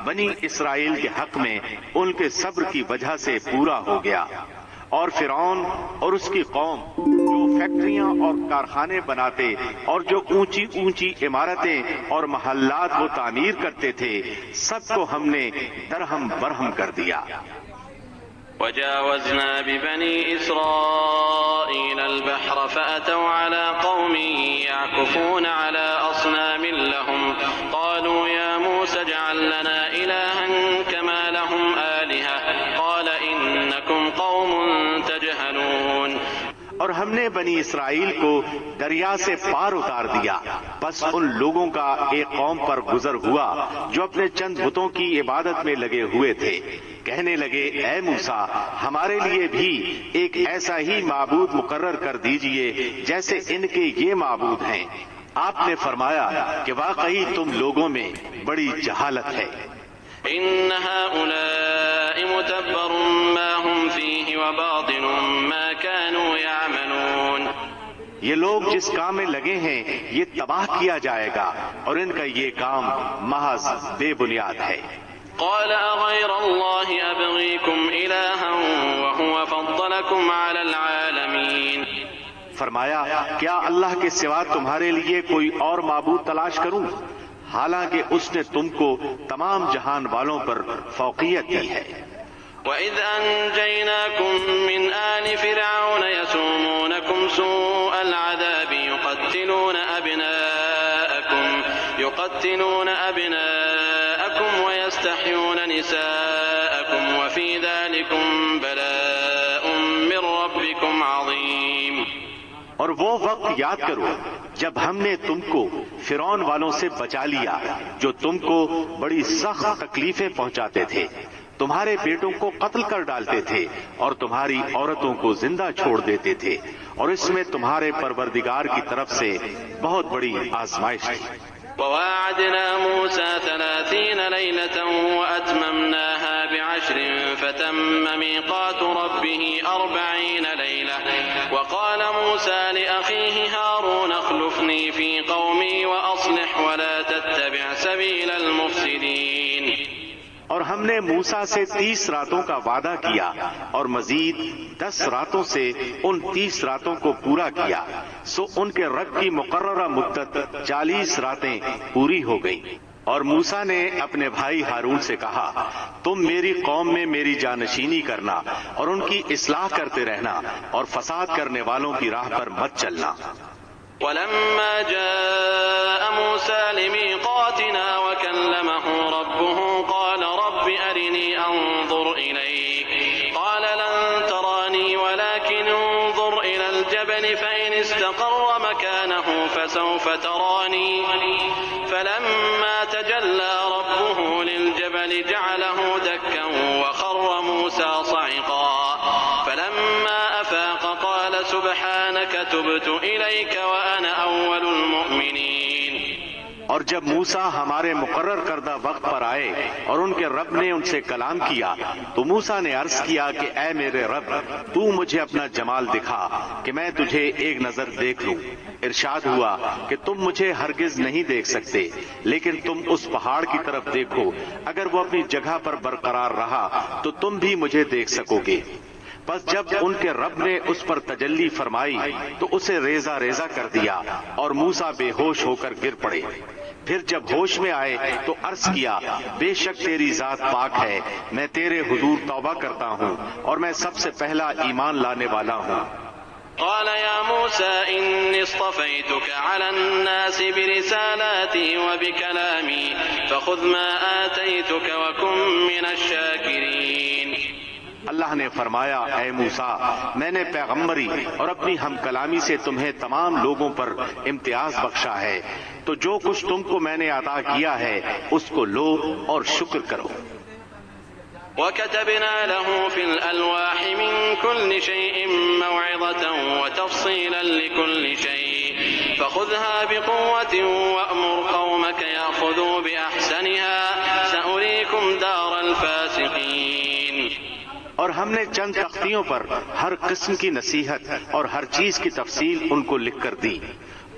بنی اسرائیل کے حق میں ان کے صبر کی وجہ سے پورا ہو گیا، اور فرعون اور اس کی قوم جو فیکٹریاں اور کارخانے بناتے اور جو اونچی اونچی عمارتیں اور محلات وہ تعمیر کرتے تھے، سب کو ہم نے درہم برہم کر دیا۔ وجاوزنا ببني إسرائيل البحر فأتوا على قوم يعكفون على أصنام لهم قالوا يا موسى اجعل لنا إلها كما لهم آلهة قال إنكم قوم تجهلون۔ اور ہم نے بنی اسرائیل کو دریا سے پار اتار دیا، بس ان لوگوں کا ایک قوم پر گزر ہوا جو اپنے چند بتوں کی عبادت میں لگے ہوئے تھے۔ کہنے لگے اے موسیٰ، ہمارے لیے بھی ایک ایسا ہی معبود مقرر کر دیجئے جیسے ان کے یہ معبود ہیں۔ آپ نے فرمایا کہ واقعی تم لوگوں میں بڑی جہالت ہے۔ إن هؤلاء متبر ما هم فيه وباطل ما كانوا يعملون۔ یہ لوگ جس کام میں لگے ہیں یہ تباہ کیا جائے گا، اور ان کا یہ کام محض بے بنیاد ہے۔ قال أغير الله أبغيكم إلها وهو فضلكم على العالمين۔ فرمایا کیا اللہ کے سوا تمہارے لیے کوئی اور معبود تلاش کروں، حالانکہ اس نے تم کو تمام جہان والوں پر فوقیت دی ہے۔ وَإِذْ أَنْجَيْنَاكُمْ مِنْ آلِ فِرْعَوْنَ يَسُومُونَكُمْ سُوءَ الْعَذَابِ يُقَتِّلُونَ أَبْنَاءَكُمْ وَيَسْتَحْيُونَ نِسَاءَكُمْ وَفِي ذَلِكُمْ بَلَاءٌ مِّن رَّبِّكُمْ عَظِيمٌ۔ اور وہ وقت یاد کرو جب ہم نے تم کو فرعون والوں سے بچا لیا جو تم کو بڑی سخت تکلیفیں پہنچاتے تھے، تمہارے بیٹوں کو قتل کر ڈالتے تھے اور تمہاری عورتوں کو زندہ چھوڑ دیتے تھے، اور اس میں تمہارے پروردگار کی طرف سے بہت بڑی آزمائش تھی۔ وواعدنا موسى 30 ليلة وأتممناها ب10 فتم ميقات ربه 40 ليلة وقال موسى لأخيه هارون اخلفني في قومي وأصلح ولا تتبع سبيل المفسدين۔ اور ہم نے موسیٰ سے 30 راتوں کا وعدہ کیا اور مزید 10 راتوں سے ان 30 راتوں کو پورا کیا، سو ان کے رب کی مقررہ مدت 40 راتیں پوری ہو گئیں۔ اور موسیٰ نے اپنے بھائی ہارون سے کہا تم میری قوم میں میری جانشینی کرنا اور ان کی اصلاح کرتے رہنا اور فساد کرنے والوں کی راہ پر مت چلنا۔ ولما جاء موسى لميقاتنا وكلمه ربه قال رب أرني أنظر إليك قال لن تراني ولكن انظر إلى الجبل فإن استقر مكانه فسوف تراني فلما تجلى ربه للجبل جعله دكا وخر موسى صعقا فلما أفاق قال سبحانك تبت إليك وأنا أول المؤمنين۔ اور جب موسیٰ ہمارے مقرر کردہ وقت پر آئے اور ان کے رب نے ان سے کلام کیا تو موسیٰ نے عرض کیا کہ اے میرے رب تو مجھے اپنا جمال دکھا کہ میں تجھے ایک نظر دیکھ لوں۔ ارشاد ہوا کہ تم مجھے ہرگز نہیں دیکھ سکتے، لیکن تم اس پہاڑ کی طرف دیکھو، اگر وہ اپنی جگہ پر برقرار رہا تو تم بھی مجھے دیکھ سکو گے۔ پس جب ان کے رب نے اس پر تجلی فرمائی تو اسے ریزہ ریزہ کر دیا اور موسیٰ بے ہوش ہو کر گر پڑے۔ پھر جب ہوش میں آئے تو عرض کیا بے شک تیری ذات پاک ہے، میں تیرے حضور توبہ کرتا ہوں اور میں سب سے پہلا ایمان لانے والا ہوں۔ قال يا موسى إني اصطفيتك على الناس برسالاتي وبكلامي فخذ ما آتيتك وكن من الشاكرين۔ اللہ نے فرمایا اے موسیٰ میں نے پیغمبری اور اپنی ہم کلامی سے تمہیں تمام لوگوں پر امتیاز بخشا ہے، تو جو کچھ تم کو میں نے عطا کیا ہے اس کو لو اور شکر کرو۔ وَكَتَبْنَا لَهُ فِي الْأَلْوَاحِ مِنْ كُلِّ شَيْءٍ مَوْعِظَةً وَتَفْصِيلًا لِكُلِّ شَيْءٍ فَخُذْهَا بِقُوَّةٍ وَأْمُرْ قَوْمَكَ يَأْخُذُوا بِأَحْسَنِهَا سَأُرِيكُمْ دَارَ الْفَاسِقِينَ۔ اور ہم نے چند تختیوں پر ہر قسم کی نصیحت اور ہر چیز کی تفصیل ان کو لکھ کر دی،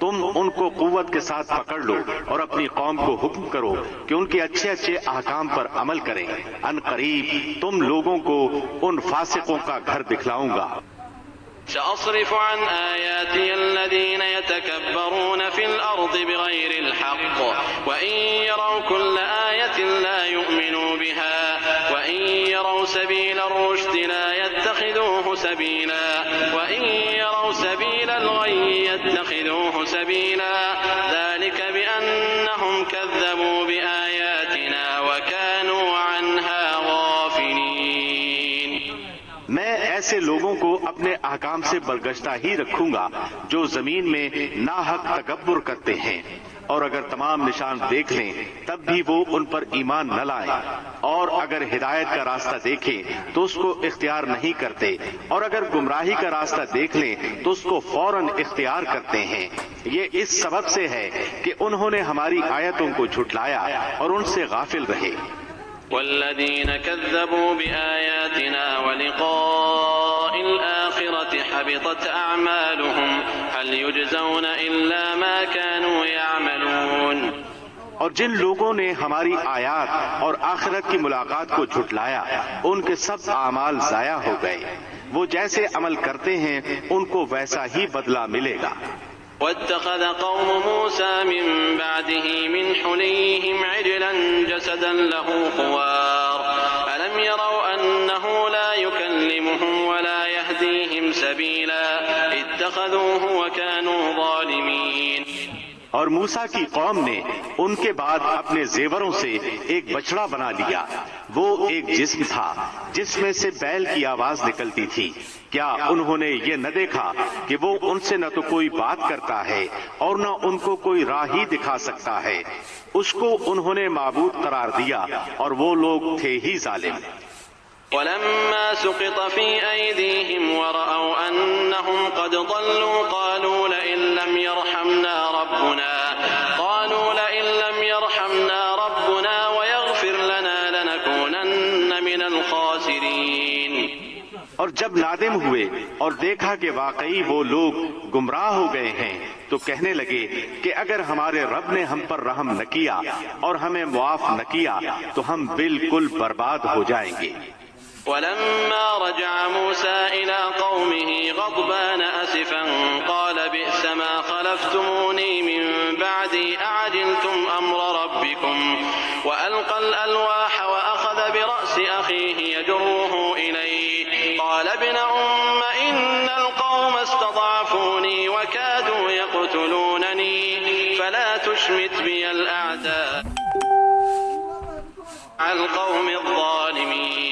تم ان کو قوت کے ساتھ پکڑ لو اور اپنی قوم کو حکم کرو کہ ان کے اچھے اچھے احکام پر عمل کریں، ان قریب تم لوگوں کو ان فاسقوں کا گھر دکھلاؤں گا۔ سأصرف عن آياتي الذين يتكبرون في الأرض بغير الحق وإن يروا كل آية لا يؤمنوا بها وإن يروا سبيل الرشد لا يتخذوه سبيلا وإن يروا سبيل الغي يتخذوه سبيلا ذلك بأنهم كذبوا بآياتنا وكانوا عنها غافلين۔ میں ایسے لوگوں کو اپنے احکام سے برگشتہ ہی رکھوں گا جو زمین میں ناحق تکبر کرتے ہیں، اور اگر تمام نشان دیکھ لیں تب بھی وہ ان پر ایمان نہ لائیں، اور اگر ہدایت کا راستہ دیکھیں تو اس کو اختیار نہیں کرتے، اور اگر گمراہی کا راستہ دیکھ لیں تو اس کو فوراً اختیار کرتے ہیں۔ یہ اس سبب سے ہے کہ انہوں نے ہماری آیتوں کو جھٹلایا اور ان سے غافل رہے۔ والذين كذبوا بآياتنا ولقاء الآخرة حبطت أعمالهم هل يجزون إلا ما كانوا يعملون۔ اور جن لوگوں نے ہماری آیات اور آخرت کی ملاقات کو جھٹلایا ان کے سب اعمال ضائع ہو گئے، وہ جیسے عمل کرتے ہیں ان کو ویسا ہی بدلہ ملے گا۔ واتخذ قوم موسى من بعده من حليهم عجلا جسدا له خوار ألم يروا أنه لا يكلمهم ولا يهديهم سبيلا اتخذوه وكانوا ظالمين۔ اور موسیٰ کی قوم نے ان کے بعد اپنے زیوروں سے ایک بچڑا بنا لیا، وہ ایک جسم تھا جس میں سے بیل کی آواز نکلتی تھی، کیا انہوں نے یہ نہ دیکھا کہ وہ ان سے نہ تو کوئی بات کرتا ہے اور نہ ان کو کوئی راہ ہی دکھا سکتا ہے، اس کو انہوں نے معبود قرار دیا اور وہ لوگ تھے ہی ظالم۔ ولما سقط في أيديهم ورأوا أنهم قد ضلوا قالوا لئن لم يرحمنا ربنا ويغفر لنا لنكونن من الخاسرين۔ اور جب نادم ہوئے اور دیکھا کہ واقعی وہ لوگ گمراہ ہو گئے ہیں تو کہنے لگے کہ اگر ہمارے رب نے ہم پر رحم نہ کیا اور ہمیں معاف نہ کیا تو ہم بالکل برباد ہو جائیں گے۔ ولما رجع موسى إلى قومه غضبان أسفا قال بئس ما خلفتموني من بعدي أعجلتم أمر ربكم وألقى الألواح وأخذ برأس أخيه يجره إليه قال ابن أم إن القوم استضعفوني وكادوا يقتلونني فلا تشمت بي الأعداء القوم الظالمين۔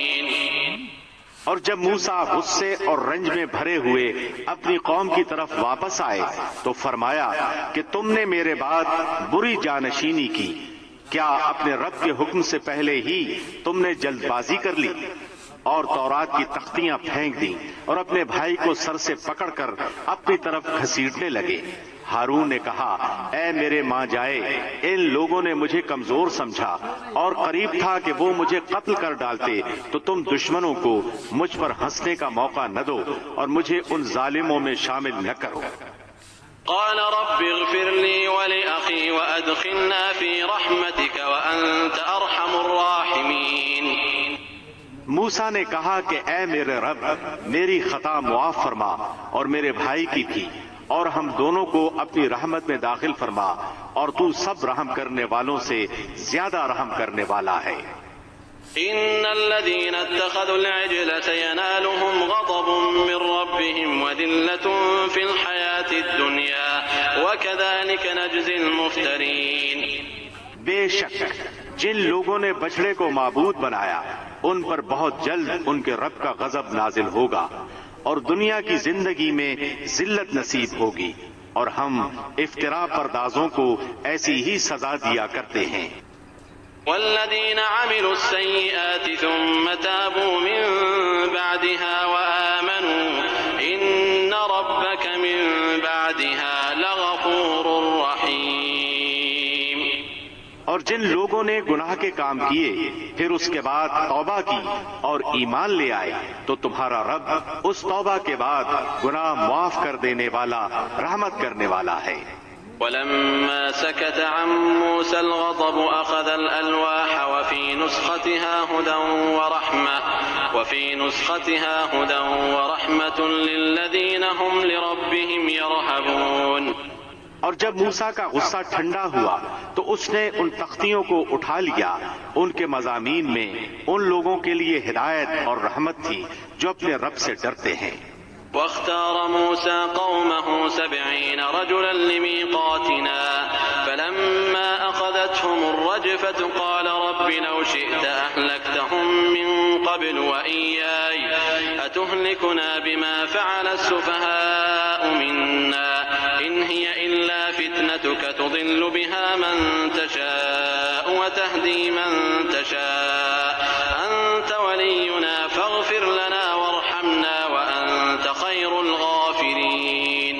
اور جب موسیٰ غصے اور رنج میں بھرے ہوئے اپنی قوم کی طرف واپس آئے تو فرمایا کہ تم نے میرے بعد بری جانشینی کی، کیا اپنے رب کے حکم سے پہلے ہی تم نے جلد بازی کر لی اور تورات کی تختیاں پھینک دیں اور اپنے بھائی کو سر سے پکڑ کر اپنی طرف گھسیٹنے لگے۔ ہارون نے کہا اے میرے ماں جائے، ان لوگوں نے مجھے کمزور سمجھا اور قریب تھا کہ وہ مجھے قتل کر ڈالتے، تو تم دشمنوں کو مجھ پر ہنسنے کا موقع نہ دو اور مجھے ان ظالموں میں شامل نہ کرو۔ قال رب اغفر لي ولأخي وأدخلنا في رحمتك وأنت أرحم الراحمين۔ موسیٰ نے کہا کہ اے میرے رب، میری خطا معاف فرما اور میرے بھائی کی بھی، اور ہم دونوں کو اپنی رحمت میں داخل فرما، اور تو سب رحم کرنے والوں سے زیادہ رحم کرنے والا ہے۔ إن الذين اتخذوا العجل سينالهم غضب من ربهم وذلة في الحياة الدنيا وكذلك نجزي المفترين۔ بے شک جن لوگوں نے بچڑے کو معبود بنایا ان پر بہت جلد ان کے رب کا غضب نازل ہوگا اور دنیا کی زندگی میں ذلت نصیب ہوگی، اور ہم افتراء پردازوں کو ایسی ہی سزا دیا کرتے ہیں۔ والذين عملوا السيئات ثم تابوا من بعدها وآمنوا إن ربك من بعدها لغفور رحيم۔ اور جن لوگوں نے گناہ کے کام کیے پھر اس کے بعد توبہ کی اور ایمان لے آئے تو تمہارا رب اس توبہ کے بعد گناہ معاف کر دینے والا، رحمت کرنے والا ہے۔ ولما سكت عن موسى الغضب أخذ الألواح وفي نسختها هدى ورحمة للذين هم لربهم يرهبون۔ اور جب موسیٰ کا غصہ ٹھنڈا ہوا تو اس نے ان تختیوں کو اٹھا لیا، ان کے مضامین میں ان لوگوں کے لیے ہدایت اور رحمت تھی جو اپنے رب سے ڈرتے ہیں۔ واختار موسى قومه 70 رجلا لميقاتنا فلما أخذتهم الرجفة قال رب لو شئت أهلكتهم من قبل وإياي أتهلكنا بما فعل السفهاء منا إن هي إلا فتنتك تضل بها من تشاء وتهدي من تشاء أنت ولينا فاغفر لنا وارحمنا وأنت خير الغافرين۔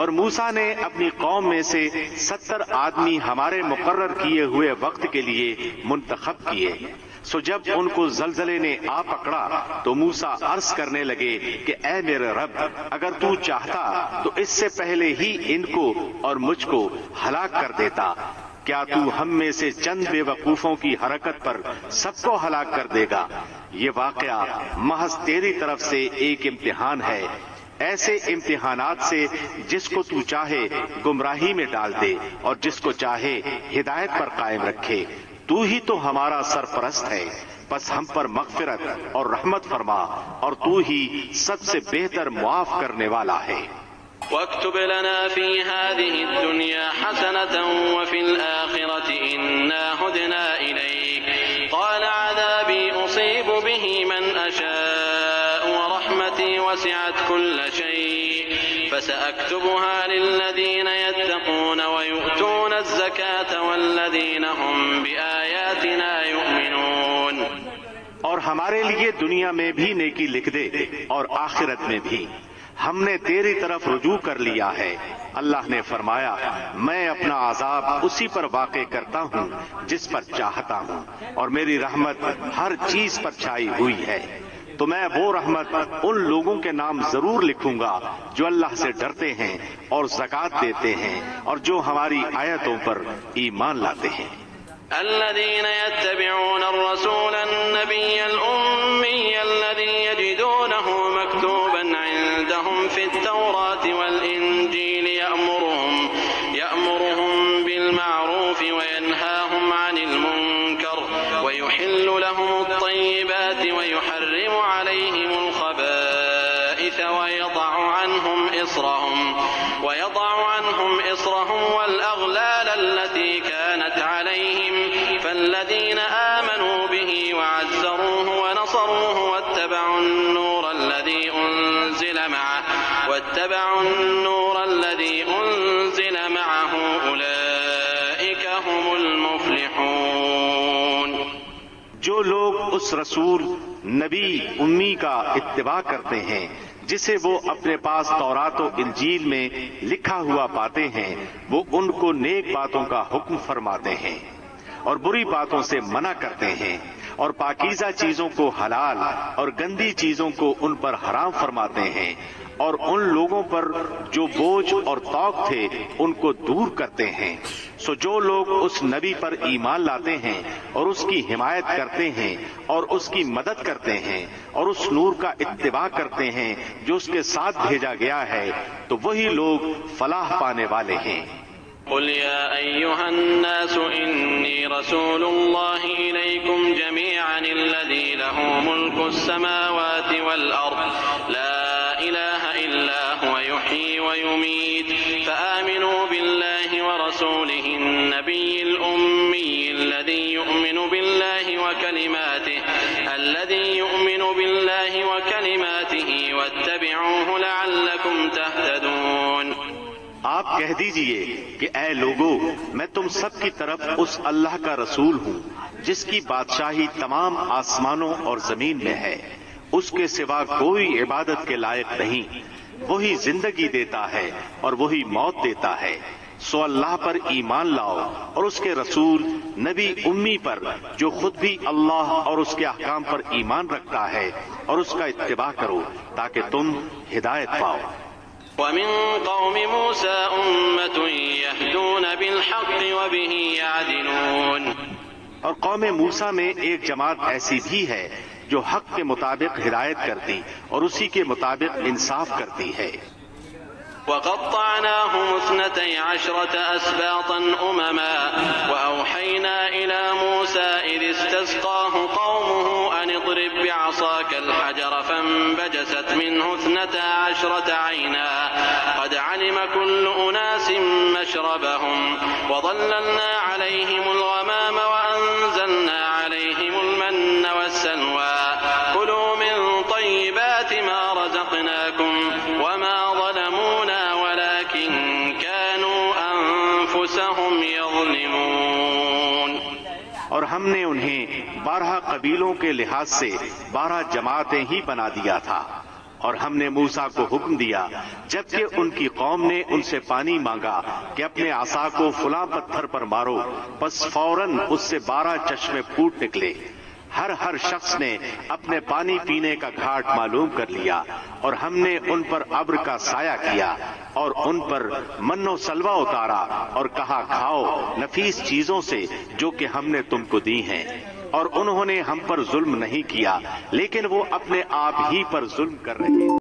اور موسیٰ نے اپنی قوم میں سے 70 آدمی ہمارے مقرر کیے ہوئے وقت کے لیے منتخب کیے، سو جب ان کو زلزلے نے آ پکڑا تو موسیٰ عرض کرنے لگے کہ اے میرے رب، اگر تو چاہتا تو اس سے پہلے ہی ان کو اور مجھ کو ہلاک کر دیتا، کیا تو ہم میں سے چند بے وقوفوں کی حرکت پر سب کو ہلاک کر دے گا؟ یہ واقعہ محض تیری طرف سے ایک امتحان ہے، ایسے امتحانات سے جس کو تو چاہے گمراہی میں ڈال دے اور جس کو چاہے ہدایت پر قائم رکھے، تو ہی تو ہمارا سرپرست ہے، پس ہم پر مغفرت اور رحمت فرما اور تو ہی سب سے بہتر معاف کرنے والا ہے۔ واكتب لنا في هذه الدنيا حسنة وفي الآخرة إنا هدنا إليك قال عذابي أصيب به من أشاء ورحمتي وسعت كل شيء فسأكتبها للذين يتقون ويؤتون الزكاة والذين هم بآياتنا يؤمنون۔ اور ہمارے لیے دنیا میں بھی نیکی لکھ دے اور آخرت میں بھی، ہم نے تیری طرف رجوع کر لیا ہے۔ اللہ نے فرمایا میں اپنا عذاب اسی پر واقع کرتا ہوں جس پر چاہتا ہوں، اور میری رحمت ہر چیز پر چھائی ہوئی ہے، تو میں وہ رحمت ان لوگوں کے نام ضرور لکھوں گا جو اللہ سے ڈرتے ہیں اور زکوٰۃ دیتے ہیں اور جو ہماری آیتوں پر ایمان لاتے ہیں۔ الذين يتبعون الرسول النبي الأمي الذي يجدونه مكتوبا عندهم في التوراة والإنجيل يأمرهم بالمعروف وينهاهم عن المنكر ويحل لهم الطيبات ويحرم عليهم الخبائث ويضع عنهم إصرهم والأغلال التي كانت عليهم فالذين آمنوا به وعزروه ونصروه واتبعوا النور الذي أنزل معه أولئك هم المفلحون۔ جو لوگ اس رسول نبی امی کا اتباع کرتے ہیں جسے وہ اپنے پاس تورات و انجیل میں لکھا ہوا پاتے ہیں، وہ ان کو نیک باتوں کا حکم فرماتے ہیں اور بری باتوں سے منع کرتے ہیں، اور پاکیزہ چیزوں کو حلال اور گندی چیزوں کو ان پر حرام فرماتے ہیں، اور ان لوگوں پر جو بوجھ اور طوق تھے ان کو دور کرتے ہیں۔ سو جو لوگ اس نبی پر ایمان لاتے ہیں اور اس کی حمایت کرتے ہیں اور اس کی مدد کرتے ہیں اور اس نور کا اتباع کرتے ہیں جو اس کے ساتھ بھیجا گیا ہے، تو وہی لوگ فلاح پانے والے ہیں۔ قل يا أيها الناس إني رسول الله إليكم جميعا الذي له ملك السماوات والأرض لا إله إلا هو يحيي ويميت فآمنوا بالله ورسوله النبي الأمي الذي يؤمن بالله وكلماته واتبعوه لعلكم تهتدون۔ آپ کہہ دیجئے کہ اے لوگو، میں تم سب کی طرف اس اللہ کا رسول ہوں جس کی بادشاہی تمام آسمانوں اور زمین میں ہے، اس کے سوا کوئی عبادت کے لائق نہیں، وہی زندگی دیتا ہے اور وہی موت دیتا ہے، سو اللہ پر ایمان لاؤ اور اس کے رسول نبی امی پر جو خود بھی اللہ اور اس کے احکام پر ایمان رکھتا ہے، اور اس کا اتباع کرو تاکہ تم ہدایت پاؤ۔ ومن قوم موسى أمة يهدون بالحق وبه يعدلون. اور قوم موسیٰ میں ایک جماعت ایسی بھی ہے جو حق کے مطابق ہدایت کرتی اور اسی کے مطابق انصاف کرتی ہے. وقطعناهم 12 أسباطا أمما وأوحينا إلى موسى إذ استسقاه قومه أن اضرب بعصاك الحجر فانبجست منه 12 عينا قد علم كل أناس مشربهم وظللنا عليهم الغمام وأنزلنا عليهم المن والسلوى كلوا من طيبات ما رزقناكم وما ظلمونا ولكن كانوا أنفسهم يظلمون. اور ہم نے انہیں 12 قبیلوں کے لحاظ سے 12 جماعتیں ہی بنا دیا تھا. اور ہم نے موسیٰ کو حکم دیا جبکہ ان کی قوم نے ان سے پانی مانگا کہ اپنے عصا کو فلاں پتھر پر مارو، بس فوراً اس سے 12 چشمے پھوٹ نکلے. ہر شخص نے اپنے پانی پینے کا گھاٹ معلوم کر لیا اور ہم نے ان پر ابر کا سایہ کیا اور ان پر من و سلوہ اتارا اور کہا کھاؤ نفیس چیزوں سے جو کہ ہم نے تم کو دی ہیں. اور انہوں نے ہم پر ظلم نہیں کیا لیکن وہ اپنے آپ ہی پر ظلم کر رہے